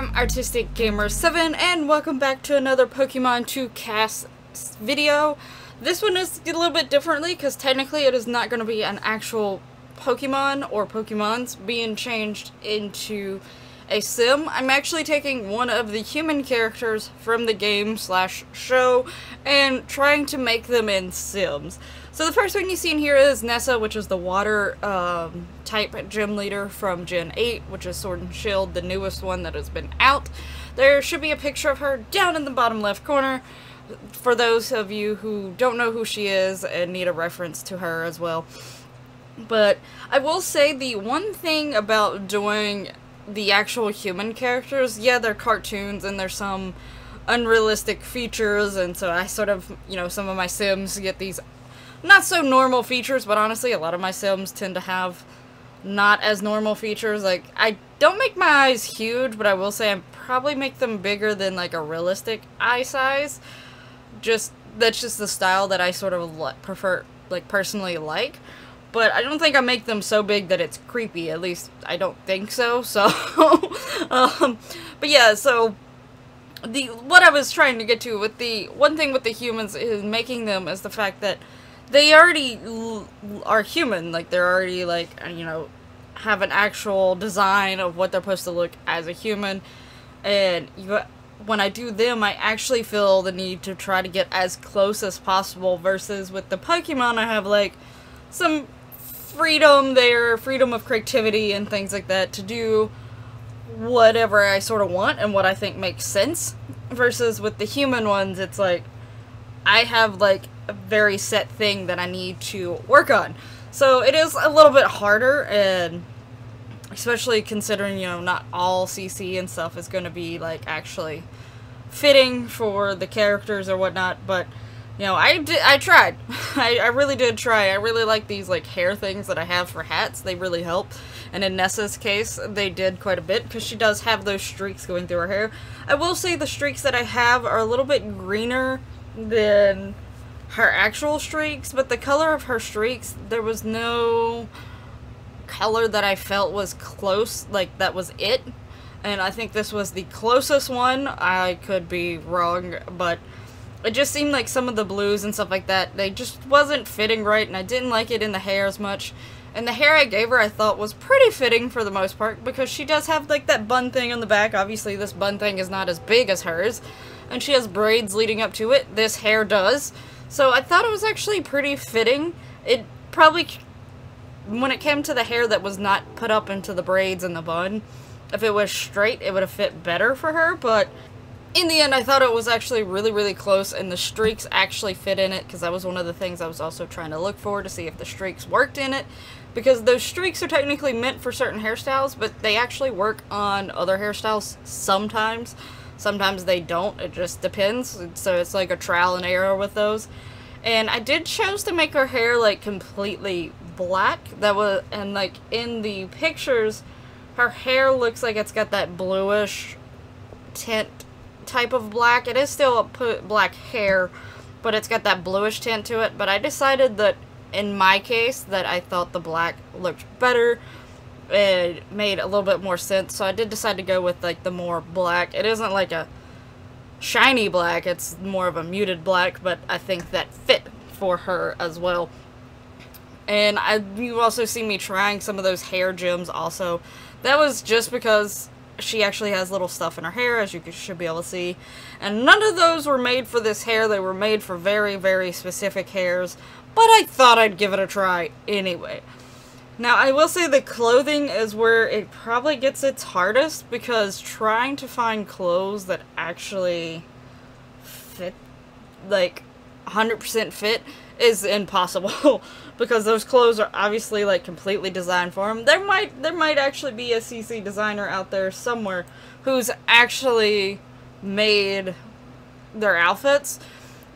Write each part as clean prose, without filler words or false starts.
I'm Artistic Gamer 7 and welcome back to another Pokemon 2 CAS video. This one is a little bit differently because technically it is not going to be an actual Pokemon or Pokemons being changed into a sim. I'm actually taking one of the human characters from the game slash show and trying to make them in sims. So the first one you see in here is Nessa, which is the water type gym leader from Gen 8, which is Sword and Shield, the newest one that has been out. There should be a picture of her down in the bottom left corner for those of you who don't know who she is and need a reference to her as well. But I will say the one thing about doing the actual human characters, yeah, they're cartoons and there's some unrealistic features, and so I sort of, you know, some of my sims get these not so normal features, but honestly a lot of my sims tend to have not as normal features. Like, I don't make my eyes huge, but I will say I probably make them bigger than like a realistic eye size. That's just the style that I sort of prefer, like, personally like. But I don't think I make them so big that it's creepy. At least I don't think so. So, but yeah. So what I was trying to get to with the one thing with the humans is making them is the fact that they already are human. Like, they're already, like, you know, have an actual design of what they're supposed to look as a human. And when I do them, I actually feel the need to try to get as close as possible. Versus with the Pokemon, I have like some freedom there, freedom of creativity and things like that to do whatever I sort of want and what I think makes sense. Versus with the human ones, it's like I have like a very set thing that I need to work on. So it is a little bit harder, and especially considering, you know, not all CC and stuff is going to be like actually fitting for the characters or whatnot. But you know, I tried. I really did try. I really like these, like, hair things that I have for hats. They really help. And in Nessa's case, they did quite a bit, because she does have those streaks going through her hair. I will say the streaks that I have are a little bit greener than her actual streaks, but the color of her streaks, there was no color that I felt was close, like, that was it. And I think this was the closest one. I could be wrong, but it just seemed like some of the blues and stuff like that, they just wasn't fitting right, and I didn't like it in the hair as much. And the hair I gave her I thought was pretty fitting for the most part, because she does have like that bun thing on the back. Obviously this bun thing is not as big as hers, and she has braids leading up to it. This hair does. So I thought it was actually pretty fitting. It probably, when it came to the hair that was not put up into the braids and the bun, if it was straight it would have fit better for her, but in the end, I thought it was actually really, really close, and the streaks actually fit in it, because that was one of the things I was also trying to look for, to see if the streaks worked in it, because those streaks are technically meant for certain hairstyles, but they actually work on other hairstyles sometimes. Sometimes they don't, it just depends, so it's like a trial and error with those. And I did choose to make her hair, like, completely black. That was, and, like, in the pictures, her hair looks like it's got that bluish tint type of black. It is still black hair, but it's got that bluish tint to it. But I decided that in my case that I thought the black looked better. It made a little bit more sense, so I did decide to go with like the more black. It isn't like a shiny black, it's more of a muted black, but I think that fit for her as well. And you also see me trying some of those hair gems also. That was just because she actually has little stuff in her hair, as you should be able to see. And none of those were made for this hair. They were made for very, very specific hairs. But I thought I'd give it a try anyway. Now, I will say the clothing is where it probably gets its hardest, because trying to find clothes that actually fit, like 100% fit, is impossible. Because those clothes are obviously like completely designed for them. There might actually be a CC designer out there somewhere who's actually made their outfits,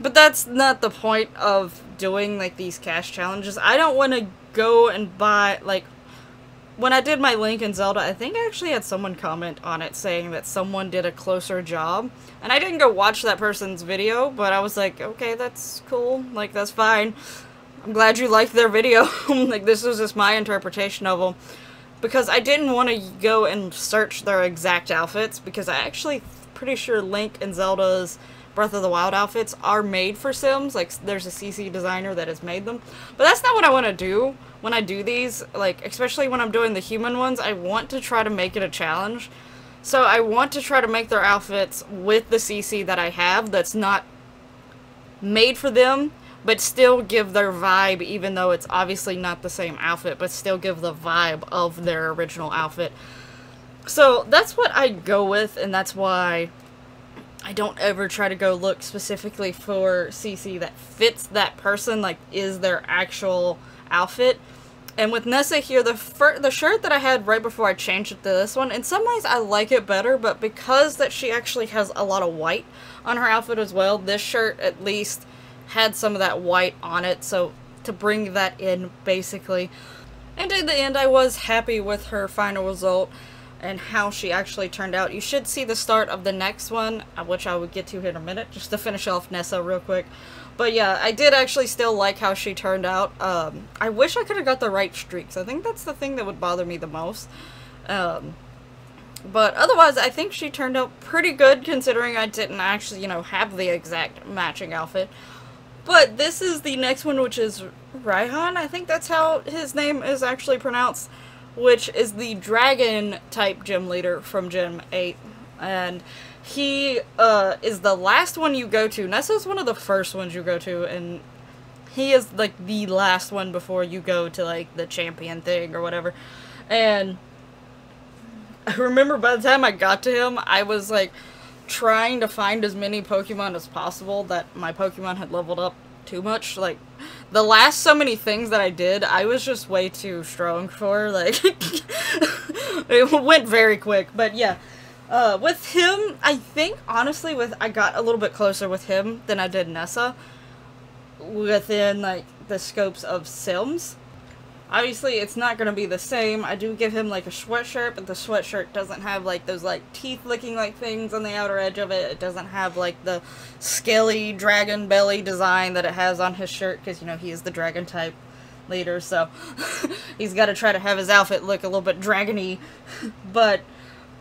but that's not the point of doing like these cash challenges. I don't want to go and buy, like, when I did my Link and Zelda, I think I actually had someone comment on it saying that someone did a closer job, and I didn't go watch that person's video, but I was like, okay, that's cool, like, that's fine. I'm glad you liked their video. Like, this was just my interpretation of them. because I didn't want to go and search their exact outfits, because I actually pretty sure Link and Zelda's Breath of the Wild outfits are made for Sims. Like, there's a CC designer that has made them. But that's not what I want to do when I do these. Like, especially when I'm doing the human ones, I want to try to make it a challenge. So I want to try to make their outfits with the CC that I have that's not made for them, but still give their vibe, even though it's obviously not the same outfit, but still give the vibe of their original outfit. So that's what I go with, and that's why I don't ever try to go look specifically for CC that fits that person, like is their actual outfit. And with Nessa here, the shirt that I had right before I changed it to this one, in some ways I like it better, but because that she actually has a lot of white on her outfit as well, this shirt at least had some of that white on it, so to bring that in, basically. And in the end, I was happy with her final result and how she actually turned out. You should see the start of the next one, which I will get to here in a minute, just to finish off Nessa real quick. But yeah, I did actually still like how she turned out. I wish I could have got the right streaks. I think that's the thing that would bother me the most. But otherwise, I think she turned out pretty good, considering I didn't actually, you know, have the exact matching outfit. But this is the next one, which is Raihan. I think that's how his name is actually pronounced, which is the dragon type gym leader from Gym 8. And he is the last one you go to. Nessa's one of the first ones you go to, and he is like the last one before you go to like the champion thing or whatever. And I remember by the time I got to him, I was like trying to find as many Pokemon as possible that my Pokemon had leveled up too much. Like, the last so many things that I did, I was just way too strong for, like, it went very quick. But yeah, with him, I think, honestly, I got a little bit closer with him than I did Nessa, within, like, the scopes of Sims. Obviously, it's not going to be the same. I do give him, like, a sweatshirt, but the sweatshirt doesn't have, like, those, like, teeth-looking, like, things on the outer edge of it. It doesn't have, like, the scaly dragon belly design that it has on his shirt, because, you know, he is the dragon-type leader, so he's got to try to have his outfit look a little bit dragon-y. But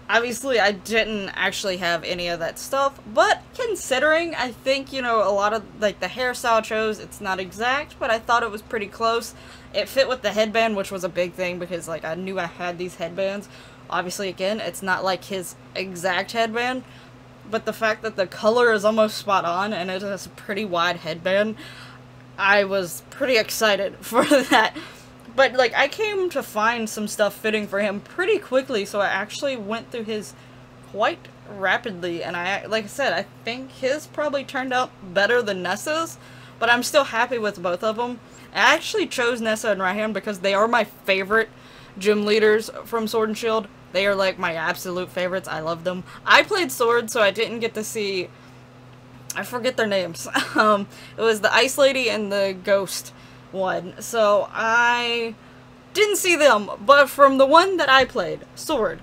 obviously, I didn't actually have any of that stuff, but considering, I think, you know, a lot of, like, the hairstyle chose, it's not exact, but I thought it was pretty close. It fit with the headband, which was a big thing, because, like, I knew I had these headbands. Obviously, again, it's not like his exact headband, but the fact that the color is almost spot on, and it is a pretty wide headband, I was pretty excited for that. But, like, I came to find some stuff fitting for him pretty quickly, so I actually went through his quite rapidly, and like I said, I think his probably turned out better than Nessa's, but I'm still happy with both of them. I actually chose Nessa and Raihan because they are my favorite gym leaders from Sword and Shield. They are, like, my absolute favorites. I love them. I played Sword, so I didn't get to see, I forget their names. It was the Ice Lady and the Ghost one, so I didn't see them, but from the one that I played, Sword,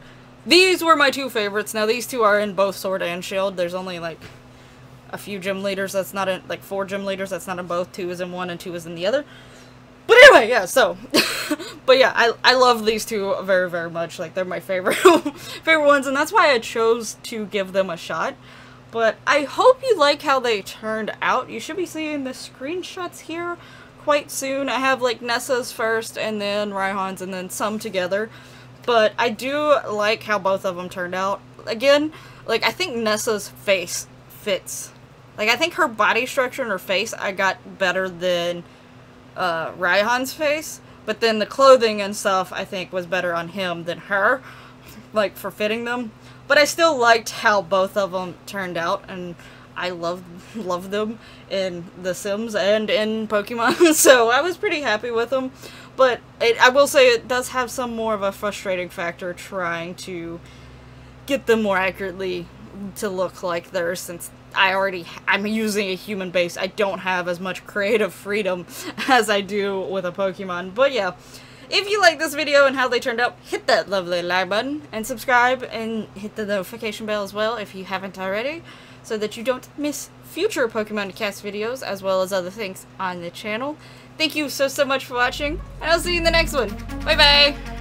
these were my two favorites. Now, these two are in both Sword and Shield. There's only, like, a few gym leaders that's not in, like, 4 gym leaders that's not in both. 2 is in one and 2 is in the other. But anyway, yeah, so, but yeah, I love these two very, very much. Like, they're my favorite, favorite ones, and that's why I chose to give them a shot. But I hope you like how they turned out. You should be seeing the screenshots here quite soon. I have, like, Nessa's first, and then Raihan's, and then some together. But I do like how both of them turned out. Again, like, I think Nessa's face fits. Like, I think her body structure and her face I got better than Raihan's face. But then the clothing and stuff I think was better on him than her. Like, for fitting them. But I still liked how both of them turned out, and I love them in The Sims and in Pokemon, so I was pretty happy with them. But I will say it does have some more of a frustrating factor trying to get them more accurately to look like theirs, since I'm using a human base. I don't have as much creative freedom as I do with a Pokemon. But yeah, if you like this video and how they turned out, hit that lovely like button and subscribe and hit the notification bell as well if you haven't already, so that you don't miss future Pokemon CAS videos as well as other things on the channel. Thank you so much for watching, and I'll see you in the next one. Bye bye!